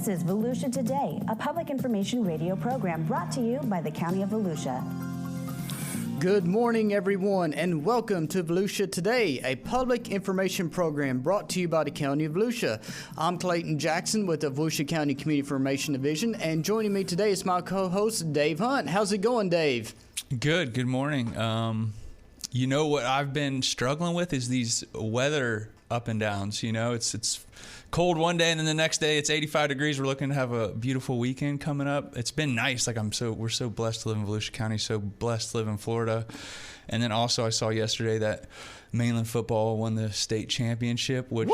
This is Volusia Today, a public information radio program brought to you by the County of Volusia. Good morning, everyone, and welcome to Volusia Today, a public information program brought to you by the County of Volusia. I'm Clayton Jackson with the Volusia County Community Information Division, and joining me today is my co-host, Dave Hunt. How's it going, Dave? Good morning. You know what I've been struggling with is these weather up and downs. You know, it's cold one day and then the next day it's 85 degrees. We're looking to have a beautiful weekend coming up. It's been nice. We're so blessed to live in Volusia County, so blessed to live in Florida. And then also I saw yesterday that Mainland football won the state championship, which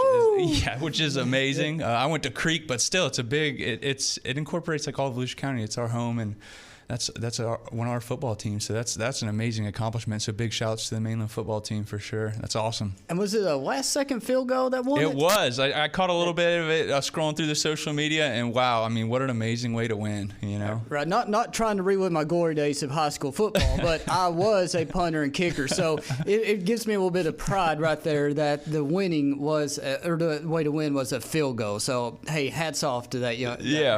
is amazing. I went to Creek, but still, it's a big. It incorporates like all of Volusia County. It's our home, and that's one of our football teams. So that's an amazing accomplishment. So big shouts to the Mainland football team for sure. That's awesome. And was it a last-second field goal that won it? It was. I caught a little bit of it scrolling through the social media, and wow, I mean, what an amazing way to win. You know, right? Not trying to relive my glory days of high school football, but I was a punter and kicker, so it gives me a little bit of pride right there that the winning was, or the way to win was a field goal. So hey, hats off to that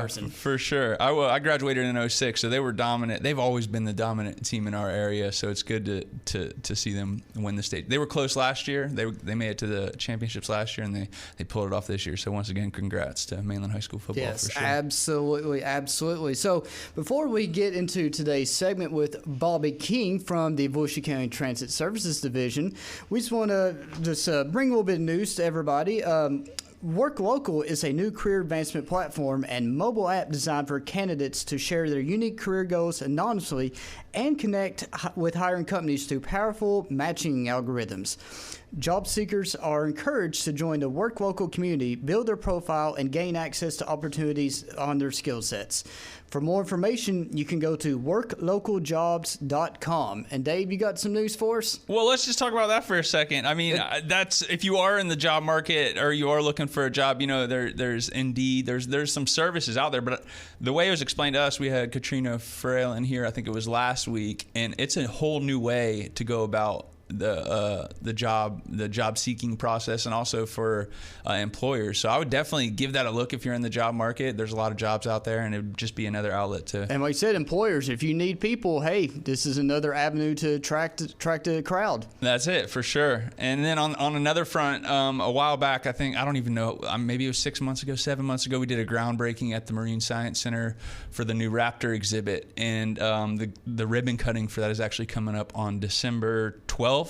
person. For sure. I graduated in 06, so they were dominant. They've always been the dominant team in our area, so it's good to see them win the state. They were close last year. They made it to the championships last year, and they pulled it off this year. So once again, congrats to Mainland High School football. Yes, for sure. Absolutely. So before we get into today's segment with Bobby King from the Volusia County Transit Services Division, we just want to bring a little bit of news to everybody. Work Local is a new career advancement platform and mobile app designed for candidates to share their unique career goals anonymously and connect with hiring companies through powerful matching algorithms. Job seekers are encouraged to join the Work Local community, build their profile, and gain access to opportunities on their skill sets. For more information, you can go to worklocaljobs.com. And Dave, you got some news for us? Well, let's just talk about that for a second. I mean, that's if you are in the job market or you are looking for a job, you know, there's Indeed, there's some services out there. But the way it was explained to us, we had Katrina Frail in here, I think it was last week, and it's a whole new way to go about the job seeking process, and also for employers. So I would definitely give that a look if you're in the job market. There's a lot of jobs out there, and it would just be another outlet to. And like I said, employers, if you need people, hey, this is another avenue to attract a crowd. That's it for sure. And then on another front, a while back, I don't even know, maybe it was 7 months ago, we did a groundbreaking at the Marine Science Center for the new Raptor exhibit, and the ribbon cutting for that is actually coming up on December 12th.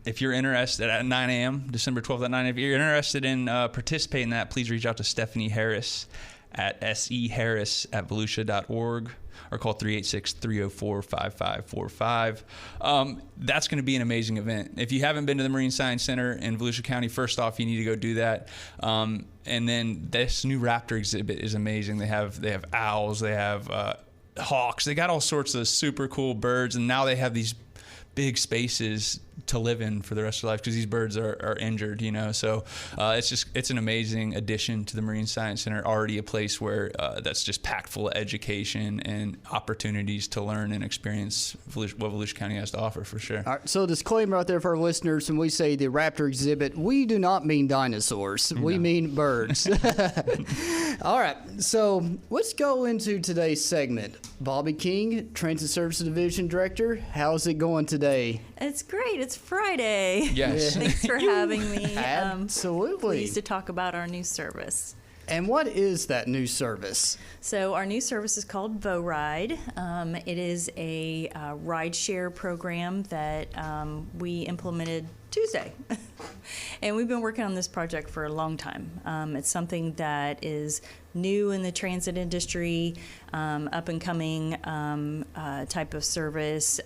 If you're interested at 9 a.m., December 12th at 9 a.m., if you're interested in participating in that, please reach out to Stephanie Harris at seharris@volusia.org or call 386-304-5545. That's going to be an amazing event. If you haven't been to the Marine Science Center in Volusia County, first off, you need to go do that. And then this new Raptor exhibit is amazing. They have owls, they have hawks, they got all sorts of super cool birds, and now they have these big spaces to live in for the rest of their life because these birds are injured, you know. So it's an amazing addition to the Marine Science Center, already a place where that's just packed full of education and opportunities to learn and experience what Volusia County has to offer for sure. All right, so disclaimer out there for our listeners, when we say the Raptor exhibit, we do not mean dinosaurs. We mean birds. All right, so let's go into today's segment. Bobby King, Transit Services Division Director, how's it going today? It's great. It's Friday. Yes. Thanks for having me. Absolutely. Pleased to talk about our new service. And what is that new service? So our new service is called VoRide. It is a rideshare program that we implemented Tuesday. And we've been working on this project for a long time. It's something that is new in the transit industry, up and coming type of service.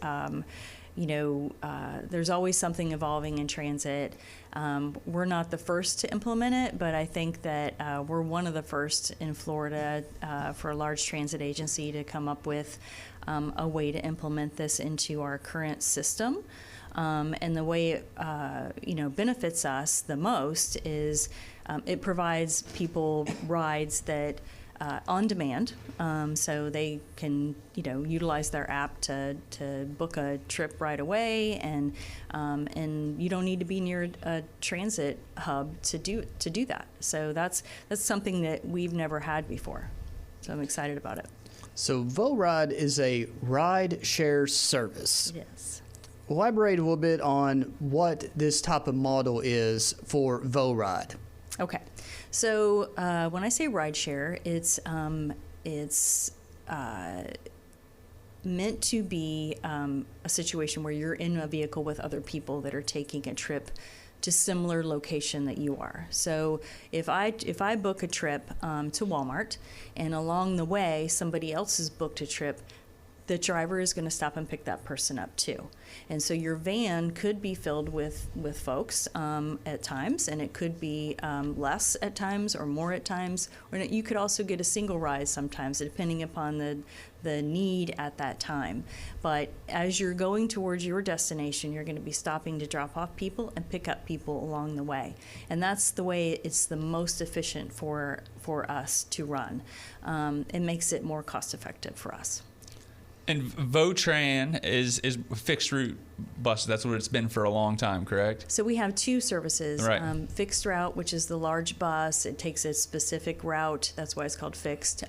There's always something evolving in transit. We're not the first to implement it, but I think that we're one of the first in Florida for a large transit agency to come up with a way to implement this into our current system. And the way it benefits us the most is it provides people rides that on demand, so they can utilize their app to book a trip right away, and you don't need to be near a transit hub to do that. So that's something that we've never had before. So I'm excited about it. So VoRide is a ride share service. Yes. Elaborate a little bit on what this type of model is for VoRide. Okay, so when I say rideshare, it's meant to be a situation where you're in a vehicle with other people that are taking a trip to similar location that you are. So if I book a trip to Walmart, and along the way somebody else has booked a trip, the driver is going to stop and pick that person up too. And so your van could be filled with folks at times, and it could be less at times or more at times. Or you could also get a single ride sometimes, depending upon the need at that time. But as you're going towards your destination, you're going to be stopping to drop off people and pick up people along the way. And that's the way it's the most efficient for us to run. It makes it more cost effective for us. And VoTran is fixed route buses. That's what it's been for a long time, correct? So we have two services. Right. Fixed route, which is the large bus. It takes a specific route. That's why it's called fixed.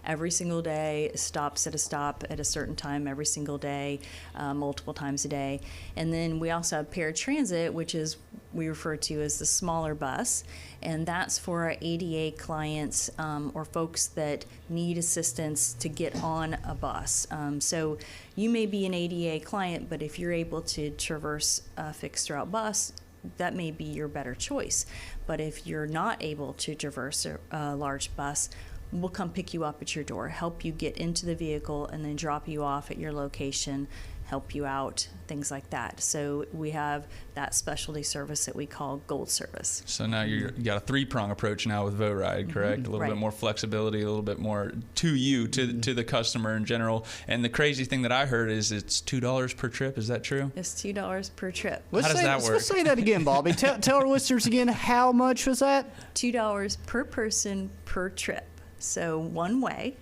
Every single day, stops at a stop at a certain time every single day, multiple times a day. And then we also have paratransit, which is we refer to as the smaller bus. And that's for our ADA clients or folks that need assistance to get on a bus. So you may be an ADA client, but if you're able to traverse a fixed route bus, that may be your better choice. But if you're not able to traverse a large bus, we'll come pick you up at your door, help you get into the vehicle, and then drop you off at your location, help you out, things like that. So we have that specialty service that we call Gold Service. So now you got a three-prong approach now with VoRide, correct? A little Right. bit more flexibility, a little bit more to you, to the customer in general. And the crazy thing that I heard is it's $2 per trip. Is that true? It's $2 per trip. How does that work? Let's say that again, Bobby. Tell our listeners again, how much was that? $2 per person per trip. So one way.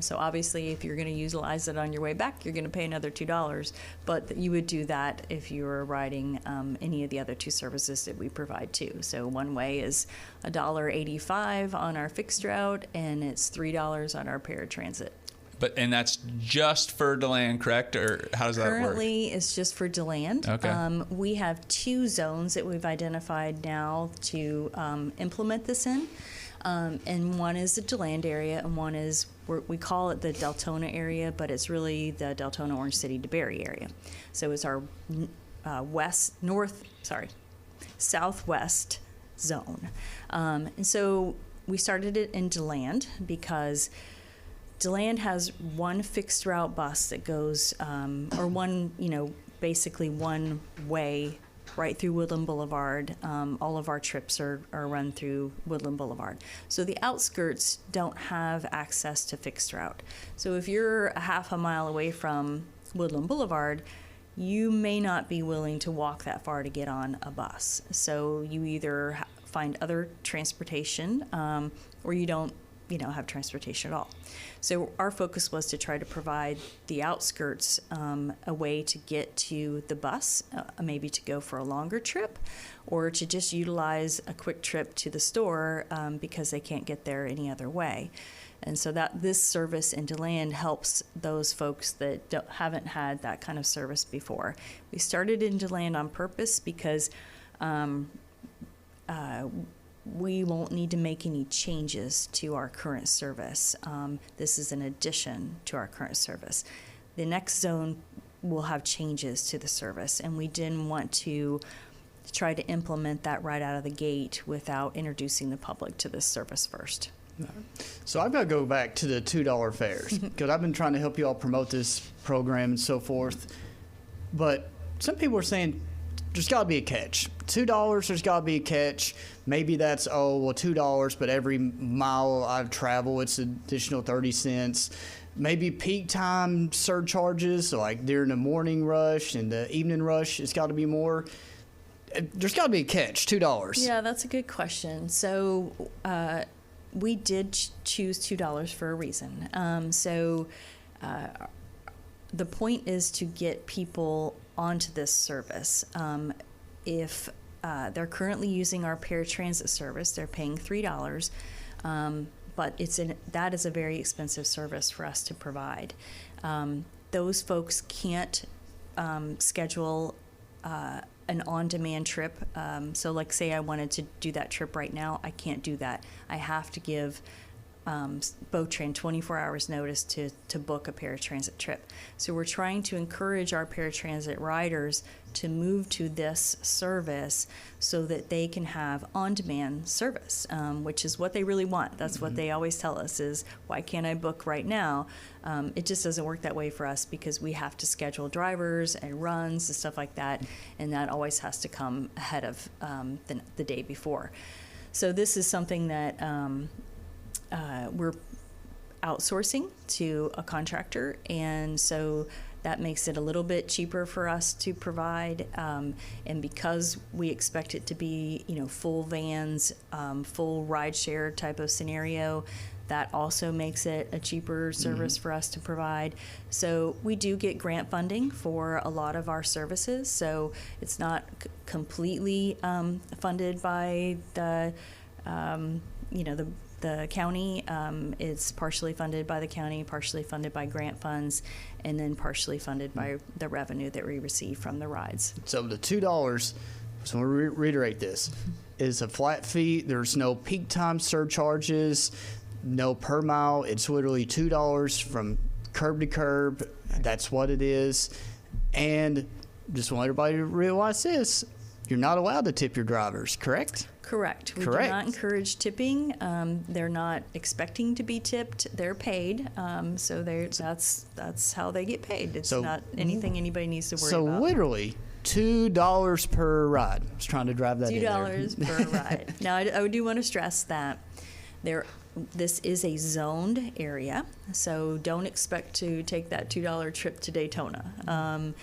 So obviously, if you're going to utilize it on your way back, you're going to pay another $2. But you would do that if you were riding any of the other two services that we provide too. So one way is $1.85 on our fixed route, and it's $3 on our paratransit. And that's just for DeLand, correct? Or how does that work? Currently, it's just for DeLand. Okay. We have two zones that we've identified now to implement this in. And one is the DeLand area, and one is, we call it the Deltona area, but it's really the Deltona, Orange City, DeBerry area. So it's our southwest zone. And so we started it in DeLand because DeLand has one fixed route bus that goes, or one, basically one way right through Woodland Boulevard. All of our trips are run through Woodland Boulevard. So the outskirts don't have access to fixed route. So if you're a half a mile away from Woodland Boulevard, you may not be willing to walk that far to get on a bus. So you either find other transportation or you don't have transportation at all. So our focus was to try to provide the outskirts a way to get to the bus, maybe to go for a longer trip, or to just utilize a quick trip to the store because they can't get there any other way. And so that this service in DeLand helps those folks that haven't had that kind of service before. We started in DeLand on purpose because we won't need to make any changes to our current service. This is an addition to our current service. The next zone will have changes to the service, and we didn't want to try to implement that right out of the gate without introducing the public to this service first. So I've got to go back to the $2 fares because I've been trying to help you all promote this program and so forth. But some people are saying there's got to be a catch. $2, there's got to be a catch. Maybe that's, $2, but every mile I've traveled, it's an additional 30 cents. Maybe peak time surcharges, so like during the morning rush and the evening rush, it's got to be more. There's got to be a catch, $2. Yeah, that's a good question. So we did choose $2 for a reason. The point is to get people onto this service. If they're currently using our paratransit service, they're paying $3, but that is a very expensive service for us to provide. Those folks can't schedule an on-demand trip. So like say I wanted to do that trip right now, I can't do that. I have to give Botran 24 hours notice to book a paratransit trip. So we're trying to encourage our paratransit riders to move to this service so that they can have on-demand service, which is what they really want. That's what they always tell us is, why can't I book right now? It just doesn't work that way for us because we have to schedule drivers and runs and stuff like that, and that always has to come ahead of the day before. So this is something that we're outsourcing to a contractor, and so that makes it a little bit cheaper for us to provide. And because we expect it to be, full vans, full ride share type of scenario, that also makes it a cheaper service for us to provide. So we do get grant funding for a lot of our services. So it's not completely funded by the county. It's partially funded by the county, partially funded by grant funds, and then partially funded by the revenue that we receive from the rides. So the $2, so we'll reiterate this, is a flat fee. There's no peak time surcharges, no per mile. It's literally $2 from curb to curb. That's what it is. And just want everybody to realize this, you're not allowed to tip your drivers, correct? Correct. We Correct. do not encourage tipping. They're not expecting to be tipped. They're paid. So that's how they get paid. It's not anything anybody needs to worry about. So literally $2 per ride. I was trying to drive that in there. $2 per ride. Now, I do want to stress that this is a zoned area, so don't expect to take that $2 trip to Daytona.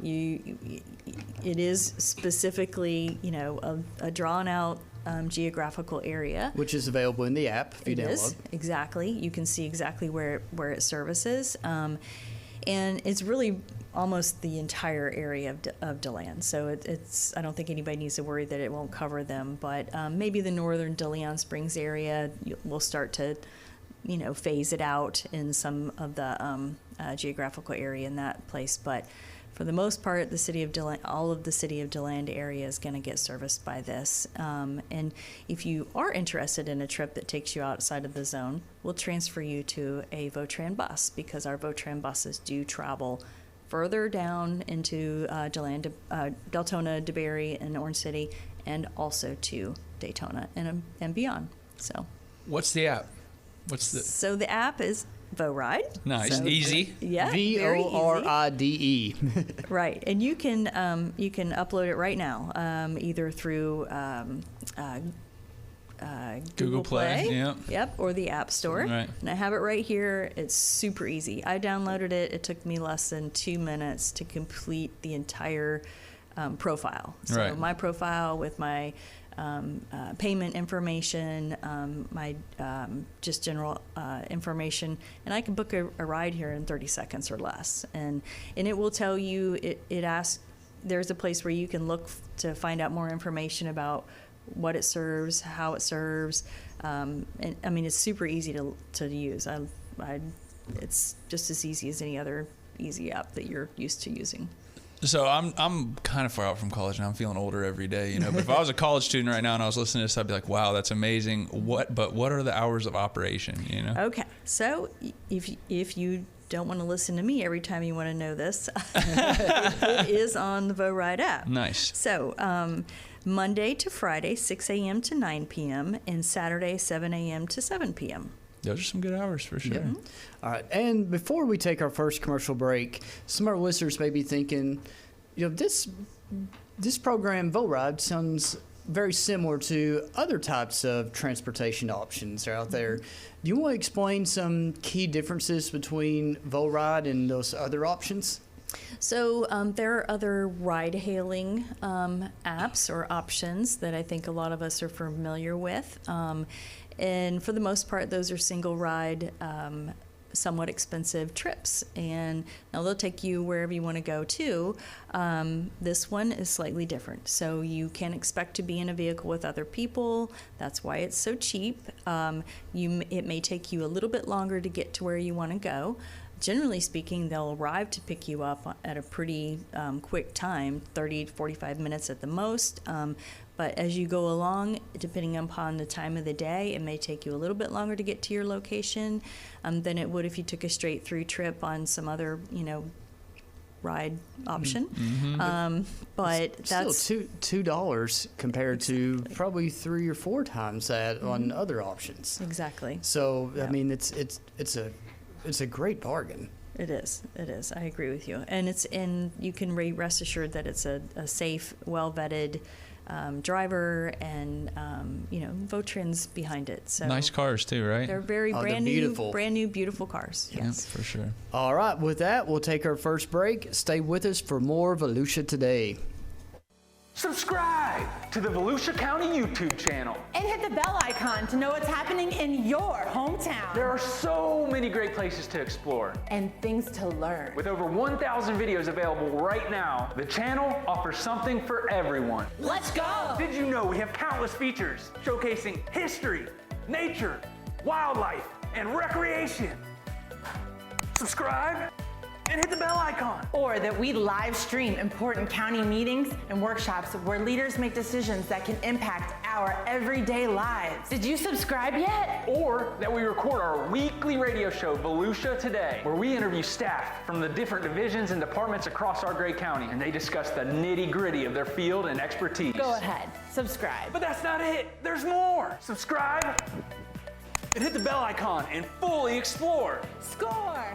It is specifically, a drawn-out geographical area. Which is available in the app if you download. Is, exactly. You can see exactly where it services. And it's really almost the entire area of DeLand. So I don't think anybody needs to worry that it won't cover them. But maybe the northern DeLeon Springs area, we'll start to, phase it out in some of the geographical area in that place. But for the most part, the city of DeLand, all of the city of DeLand area is going to get serviced by this. And if you are interested in a trip that takes you outside of the zone, we'll transfer you to a VoTran bus because our VoTran buses do travel further down into DeLand, Deltona, DeBary, and Orange City, and also to Daytona and beyond. So, What's the app? So the app is VoRide. Nice, easy. Yeah, very easy. VoRide. Right, and you can upload it right now, either through Google Play, yep, or the App Store. Right. And I have it right here. It's super easy. I downloaded it. It took me less than 2 minutes to complete the entire profile. So right. My profile with my payment information, my just general information, and I can book a ride here in 30 seconds or less. And it will tell you, it asks, there's a place where you can look to find out more information about what it serves, how it serves. And I mean, it's super easy to use. It's just as easy as any other easy app that you're used to using. So I'm kind of far out from college and I'm feeling older every day, But if I was a college student right now and I was listening to this, I'd be like, wow, that's amazing. But what are the hours of operation, Okay. So if you don't want to listen to me every time you want to know this, it is on the VoRide app. Nice. So Monday to Friday, 6 a.m. to 9 p.m., and Saturday, 7 a.m. to 7 p.m. Those are some good hours for sure. Mm-hmm. All right, and before we take our first commercial break, some of our listeners may be thinking, this program, VoRide, sounds very similar to other types of transportation options out there. Do you want to explain some key differences between VoRide and those other options? So there are other ride-hailing apps or options that I think a lot of us are familiar with. And for the most part, those are single ride, somewhat expensive trips. And now they'll take you wherever you want to go to. This one is slightly different. So you can expect to be in a vehicle with other people. That's why it's so cheap. It may take you a little bit longer to get to where you want to go. Generally speaking, they'll arrive to pick you up at a pretty quick time, 30 to 45 minutes at the most. But as you go along, depending upon the time of the day, it may take you a little bit longer to get to your location than it would if you took a straight through trip on some other, ride option. But that's still $2 compared to probably 3 or 4 times that on other options. exactly. So Yeah. I mean, it's a great bargain. It is. I agree with you. And you can rest assured that it's a safe, well vetted driver, and Votrin's behind it. So Nice cars too, right? they're very Oh, they're brand beautiful. new, beautiful cars. Yeah, Yes. for sure. All right, with that, we'll take our first break. Stay with us for more Volusia Today. Subscribe to the Volusia County YouTube channel. And hit the bell icon to know what's happening in your hometown. There are so many great places to explore. And things to learn. With over 1,000 videos available right now, the channel offers something for everyone. Let's go! Did you know we have countless features showcasing history, nature, wildlife, and recreation? Subscribe and hit the bell icon. Or that we live stream important county meetings and workshops where leaders make decisions that can impact our everyday lives. Did you subscribe yet? Or that we record our weekly radio show, Volusia Today, where we interview staff from the different divisions and departments across our great county, and they discuss the nitty-gritty of their field and expertise. Go ahead, subscribe. But that's not it. There's more. Subscribe and hit the bell icon and fully explore. Score!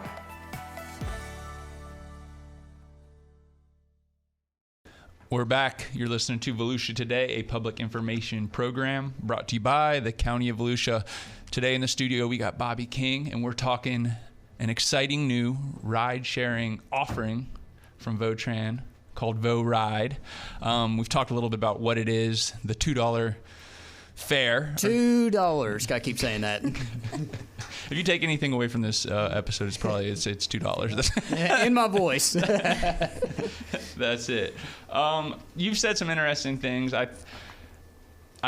We're back. You're listening to Volusia Today, a public information program brought to you by the County of Volusia. Today in the studio, we got Bobby King, and we're talking an exciting new ride-sharing offering from Votran called VoRide. We've talked a little bit about what it is, the $2 fare. $2. Gotta keep saying that. If you take anything away from this episode, it's probably it's $2. In my voice. That's it. You've said some interesting things. I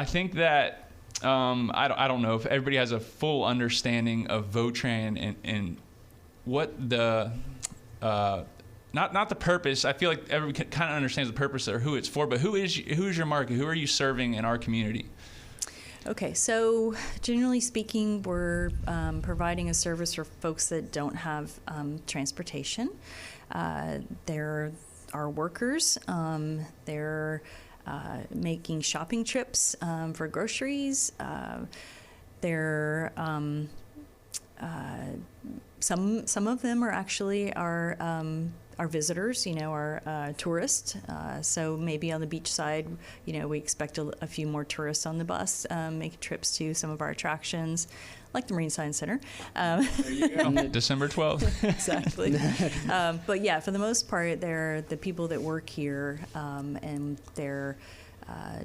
think that I don't know if everybody has a full understanding of Votran and what the not the purpose. I feel like everybody kind of understands the purpose or who it's for, but who is your market? Who are you serving in our community? Okay, so generally speaking, we're providing a service for folks that don't have transportation. They're our workers. They're making shopping trips for groceries. They're some of them are actually our visitors, our tourists. So maybe on the beach side, we expect a few more tourists on the bus making trips to some of our attractions, like the Marine Science Center. There you go. December 12th. Exactly. But yeah, for the most part, they're the people that work here, and they're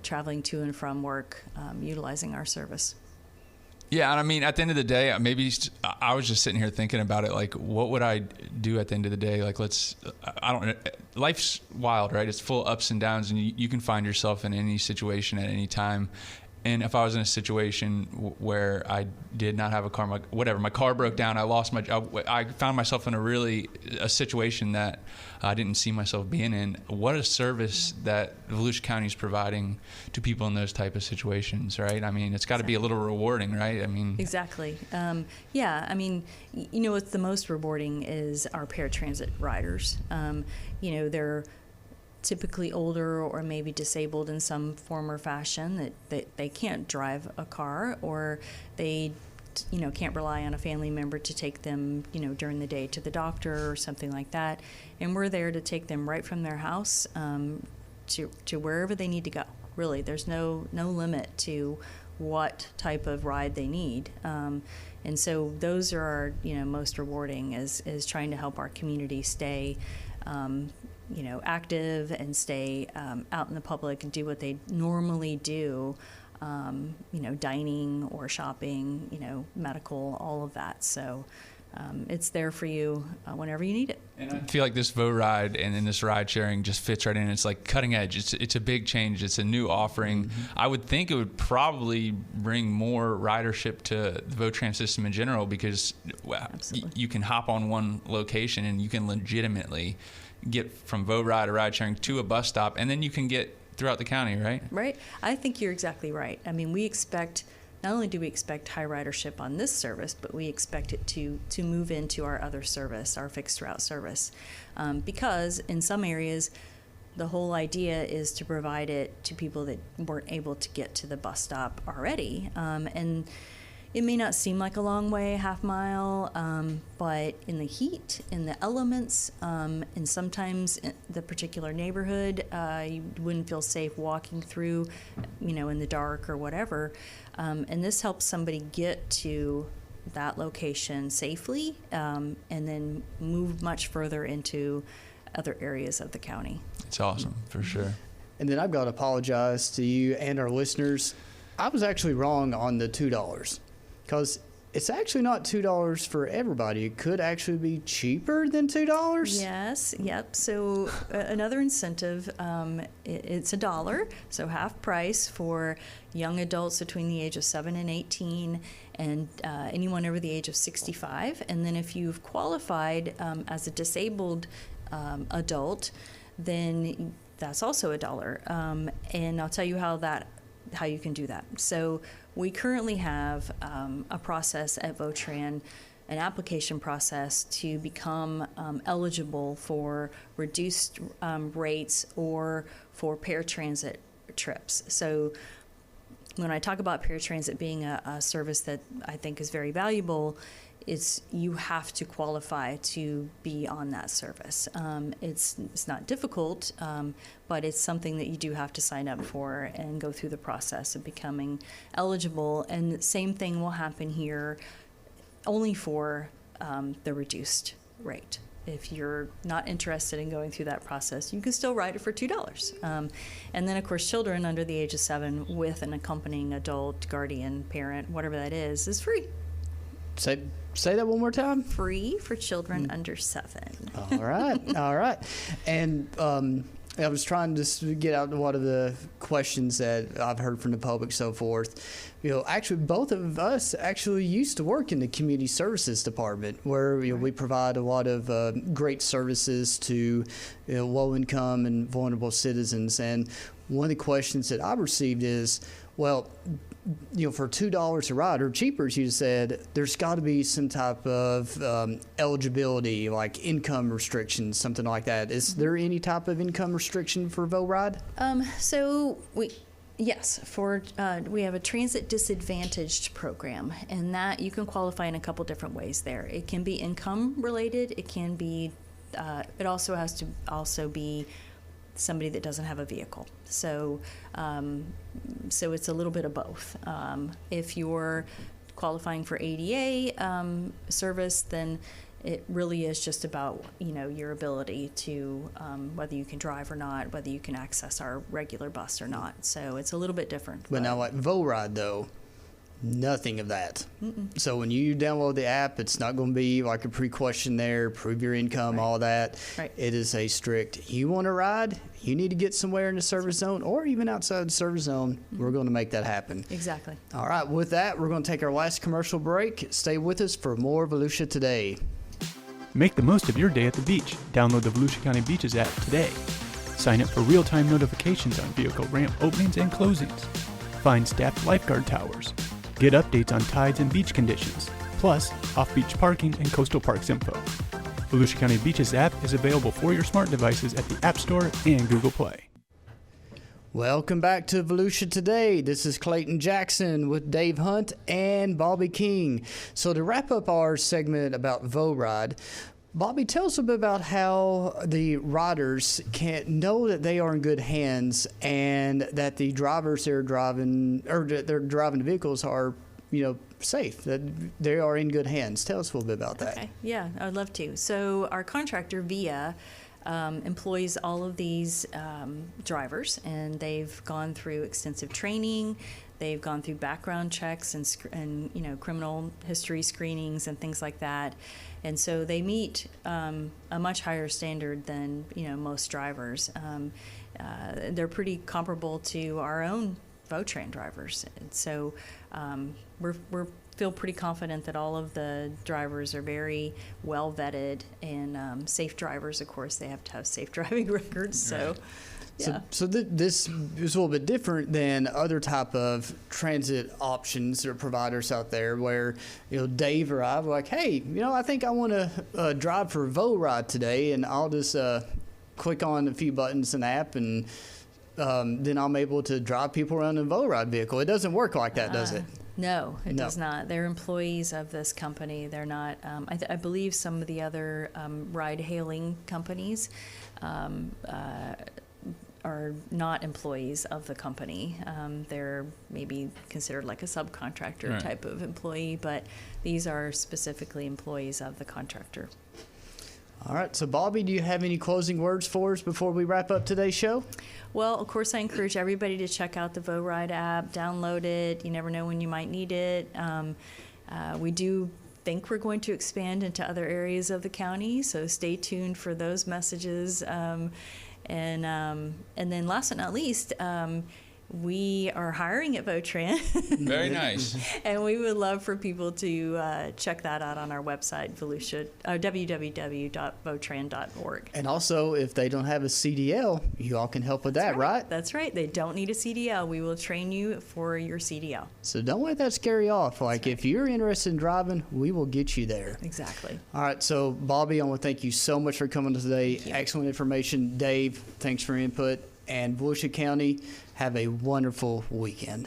traveling to and from work, utilizing our service. Yeah, and I mean, at the end of the day, I was just sitting here thinking about it. Like, what would I do at the end of the day? Like, life's wild, right? It's full of ups and downs, and you can find yourself in any situation at any time. And if I was in a situation where I did not have a car, my car broke down, I lost my job, I found myself in a situation that I didn't see myself being in. What a service that Volusia County is providing to people in those type of situations, right? I mean, it's got to be a little rewarding, right? I mean, Exactly. Yeah, I mean, what's the most rewarding is our paratransit riders. They're typically older or maybe disabled in some form or fashion, that they can't drive a car, or they can't rely on a family member to take them during the day to the doctor or something like that, and we're there to take them right from their house to wherever they need to go. Really, there's no limit to what type of ride they need, and so those are our most rewarding, is trying to help our community stay active and stay out in the public and do what they normally do, dining or shopping, medical, all of that. So it's there for you whenever you need it. And I feel like this VoRide and this ride sharing just fits right in. It's like cutting edge. It's a big change. It's a new offering. Mm-hmm. I would think it would probably bring more ridership to the VoTram system in general, because you can hop on one location and you can legitimately get from VoRide or ride sharing to a bus stop, and then you can get throughout the county, right? Right. I think you're exactly right. I mean, not only do we expect high ridership on this service, but we expect it to move into our other service, our fixed route service, because in some areas, the whole idea is to provide it to people that weren't able to get to the bus stop already. And it may not seem like a long way, half mile, but in the heat, in the elements, and sometimes in the particular neighborhood, you wouldn't feel safe walking through, in the dark or whatever. And this helps somebody get to that location safely, and then move much further into other areas of the county. It's awesome, for sure. And then I've got to apologize to you and our listeners. I was actually wrong on the $2, because it's actually not $2 for everybody. It could actually be cheaper than $2. Yes, yep. So another incentive, it's $1, so half price for young adults between the age of 7 and 18, and anyone over the age of 65. And then if you've qualified as a disabled adult, then that's also $1. And I'll tell you how you can do that. So we currently have a process at VoTran, an application process to become eligible for reduced rates or for paratransit trips. So when I talk about paratransit being a service that I think is very valuable, you have to qualify to be on that service. It's not difficult, but it's something that you do have to sign up for and go through the process of becoming eligible. And the same thing will happen here, only for the reduced rate. If you're not interested in going through that process, you can still ride it for $2. And then, of course, children under the age of 7 with an accompanying adult, guardian, parent, whatever that is free. Say that one more time. Free for children under 7. All right. And I was trying to get out one of the questions that I've heard from the public, so forth. Actually, both of us actually used to work in the community services department, where we provide a lot of great services to low-income and vulnerable citizens. And one of the questions that I've received is, well, for $2 a ride or cheaper, as you said, there's got to be some type of eligibility, like income restrictions, something like that. Is there any type of income restriction for VoRide? We have a transit disadvantaged program, and that you can qualify in a couple different ways there. It can be income related. It can be, it also has to be somebody that doesn't have a vehicle. So it's a little bit of both. If you're qualifying for ADA service, then it really is just about your ability to whether you can drive or not, whether you can access our regular bus or not. So it's a little bit different. But now, like VoRide, though, nothing of that. Mm-mm. So when you download the app, it's not going to be like a pre-question there, prove your income, all that. Right. It is a strict, you want to ride, you need to get somewhere in the service zone or even outside the service zone. We're going to make that happen. Exactly. All right, with that, we're going to take our last commercial break. Stay with us for more Volusia Today. Make the most of your day at the beach. Download the Volusia County Beaches app today. Sign up for real-time notifications on vehicle ramp openings and closings. Find staffed lifeguard towers. Get updates on tides and beach conditions, plus off-beach parking and coastal parks info. Volusia County Beaches app is available for your smart devices at the App Store and Google Play. Welcome back to Volusia Today. This is Clayton Jackson with Dave Hunt and Bobby King. So to wrap up our segment about VoRide, Bobby, tell us a bit about how the riders can know that they are in good hands and that the drivers they're driving the vehicles are, safe, that they are in good hands. Tell us a little bit about that. Okay. Yeah, I'd love to. So our contractor, VIA, employs all of these drivers, and they've gone through extensive training. They've gone through background checks and you know, criminal history screenings and things like that, and so they meet a much higher standard than, you know, most drivers. They're pretty comparable to our own VoTran drivers, and so we're feel pretty confident that all of the drivers are very well vetted and safe drivers. Of course, they have to have safe driving records. So. Right. Yeah. So this is a little bit different than other type of transit options or providers out there where, you know, Dave or I were like, hey, you know, I think I want to drive for VoRide today, and I'll just click on a few buttons in the app, and then I'm able to drive people around in a VoRide vehicle. It doesn't work like that, does it? No, it No. does not. They're employees of this company. They're not. I believe some of the other ride-hailing companies are not employees of the company. They're maybe considered like a subcontractor Right. type of employee, but these are specifically employees of the contractor. All right. So, Bobby, do you have any closing words for us before we wrap up today's show? Well, of course, I encourage everybody to check out the VoRide app, download it. You never know when you might need it. We do think we're going to expand into other areas of the county, so stay tuned for those messages. And then last but not least, we are hiring at VoTran. Very nice. And we would love for people to check that out on our website, Volusia, www.votran.org. And also, if they don't have a CDL, you all can help with that, right? That's right. They don't need a CDL. We will train you for your CDL. So don't let that scare you off. Like, if you're interested in driving, we will get you there. Exactly. All right. So, Bobby, I want to thank you so much for coming today. Excellent information. Dave, thanks for your input. And Volusia County, have a wonderful weekend.